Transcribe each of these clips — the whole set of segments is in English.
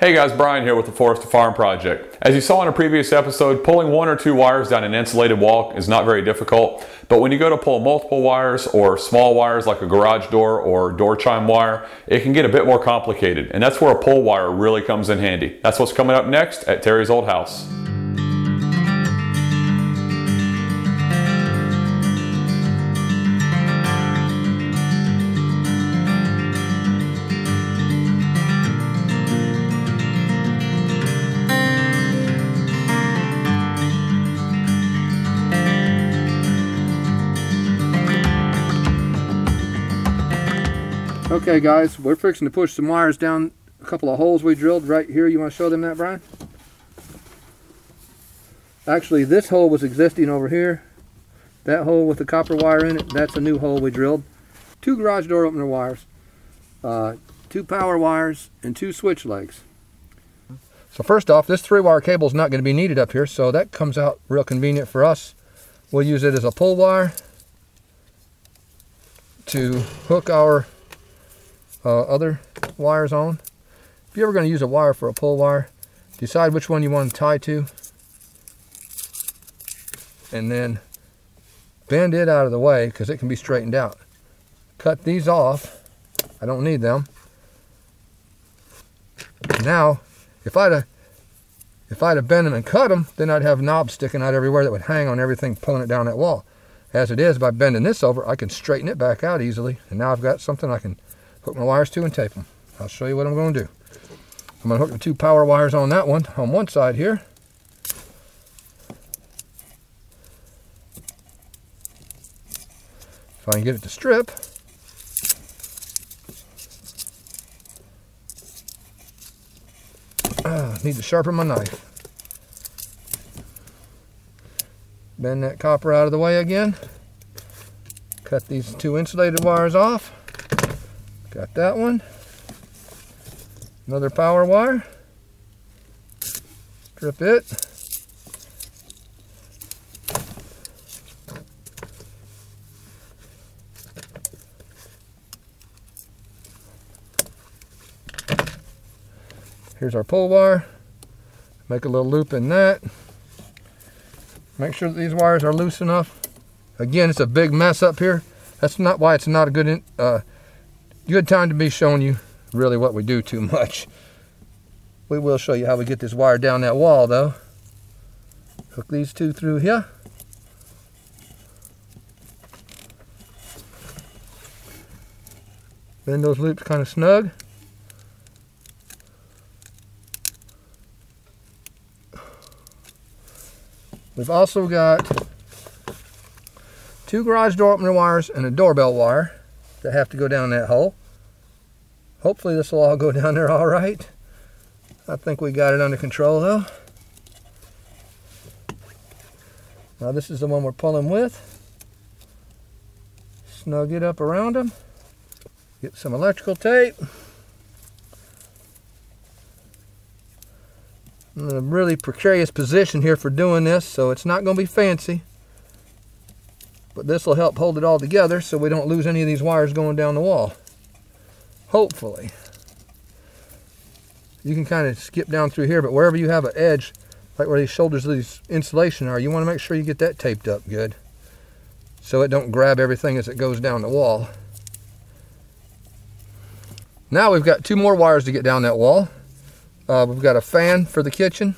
Hey guys, Brian here with the Forest to Farm Project. As you saw in a previous episode, pulling one or two wires down an insulated wall is not very difficult, but when you go to pull multiple wires or small wires like a garage door or door chime wire, it can get a bit more complicated, and that's where a pull wire really comes in handy. That's what's coming up next at Terry's Old House. Okay guys, we're fixing to push some wires down a couple of holes we drilled right here. You want to show them that, Brian? Actually, this hole was existing over here. That hole with the copper wire in it, that's a new hole we drilled. 2 garage door opener wires, 2 power wires, and 2 switch legs. So first off, this 3-wire cable is not going to be needed up here, so that comes out real convenient for us. We'll use it as a pull wire to hook our other wires on. If you're ever going to use a wire for a pull wire, decide which one you want to tie to and then bend it out of the way because it can be straightened out. Cut these off. I don't need them. Now if I'd have bent them and cut them, then I'd have knobs sticking out everywhere that would hang on everything pulling it down that wall. As it is, by bending this over, I can straighten it back out easily, and now I've got something I can hook my wires to and tape them. I'll show you what I'm going to do. I'm going to hook the 2 power wires on that one, on one side here. If I can get it to strip. Need to sharpen my knife. Bend that copper out of the way again. Cut these 2 insulated wires off. Got that one. Another power wire. Strip it. Here's our pull wire. Make a little loop in that. Make sure that these wires are loose enough. Again, it's a big mess up here. That's not why it's not a good time to be showing you really what we do too much. We will show you how we get this wire down that wall though. Hook these 2 through here. Bend those loops kind of snug. We've also got 2 garage door opener wires and a doorbell wire that have to go down that hole. Hopefully this will all go down there all right. I think we got it under control though. Now this is the one we're pulling with. Snug it up around them. Get some electrical tape. I'm in a really precarious position here for doing this, so it's not going to be fancy. But this will help hold it all together so we don't lose any of these wires going down the wall. Hopefully. You can kind of skip down through here, but wherever you have an edge, like where these shoulders of these insulation are, you want to make sure you get that taped up good so it don't grab everything as it goes down the wall. Now we've got 2 more wires to get down that wall. We've got a fan for the kitchen.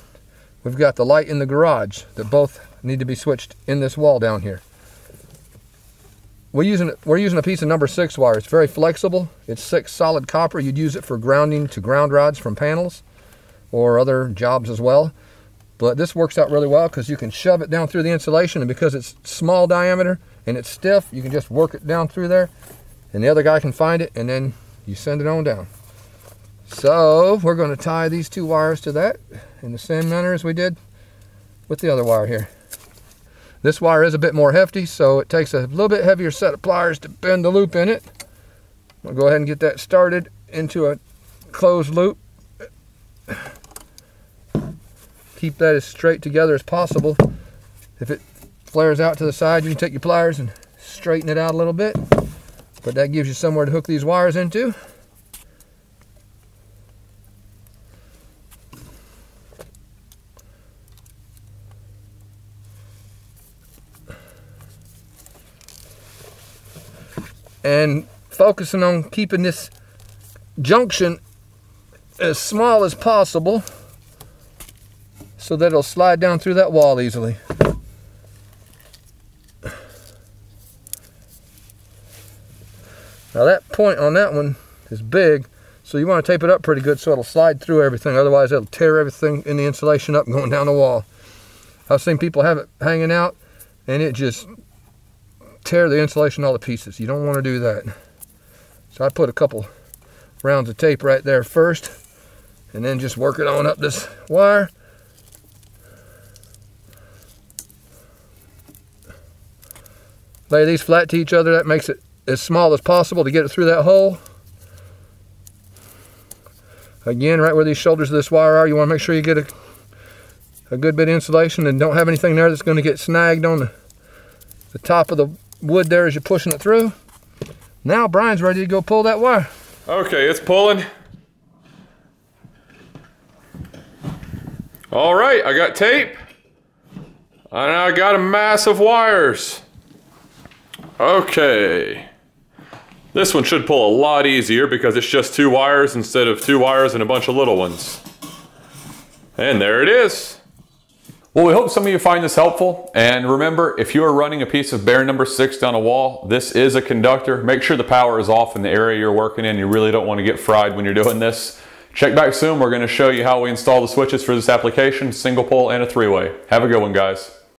We've got the light in the garage that both need to be switched in this wall down here. We're using a piece of number 6 wire. It's very flexible. It's 6 solid copper. You'd use it for grounding to ground rods from panels or other jobs as well. But this works out really well because you can shove it down through the insulation, and because it's small diameter and it's stiff, you can just work it down through there and the other guy can find it, and then you send it on down. So we're going to tie these 2 wires to that in the same manner as we did with the other wire here. This wire is a bit more hefty, so it takes a little bit heavier set of pliers to bend the loop in it. We'll go ahead and get that started into a closed loop. Keep that as straight together as possible. If it flares out to the side, you can take your pliers and straighten it out a little bit. But that gives you somewhere to hook these wires into. and focusing on keeping this junction as small as possible so that it'll slide down through that wall easily. Now that point on that one is big, so you want to tape it up pretty good so it'll slide through everything. Otherwise it'll tear everything in the insulation up going down the wall. I've seen people have it hanging out and it just tear the insulation all to pieces. You don't want to do that. So I put a couple rounds of tape right there first and then just work it on up this wire. Lay these flat to each other. That makes it as small as possible to get it through that hole. Again, right where these shoulders of this wire are, you want to make sure you get a good bit of insulation and don't have anything there that's going to get snagged on the top of the wood there as you're pushing it through. Now Brian's ready to go pull that wire. Okay, it's pulling. All right, I got tape. And I got a mass of wires. Okay. This one should pull a lot easier because it's just 2 wires instead of 2 wires and a bunch of little ones. And there it is. Well, we hope some of you find this helpful. And remember, if you are running a piece of bearing number 6 down a wall, this is a conductor. Make sure the power is off in the area you're working in. You really don't want to get fried when you're doing this. Check back soon. We're going to show you how we install the switches for this application, single pole and a 3-way. Have a good one, guys.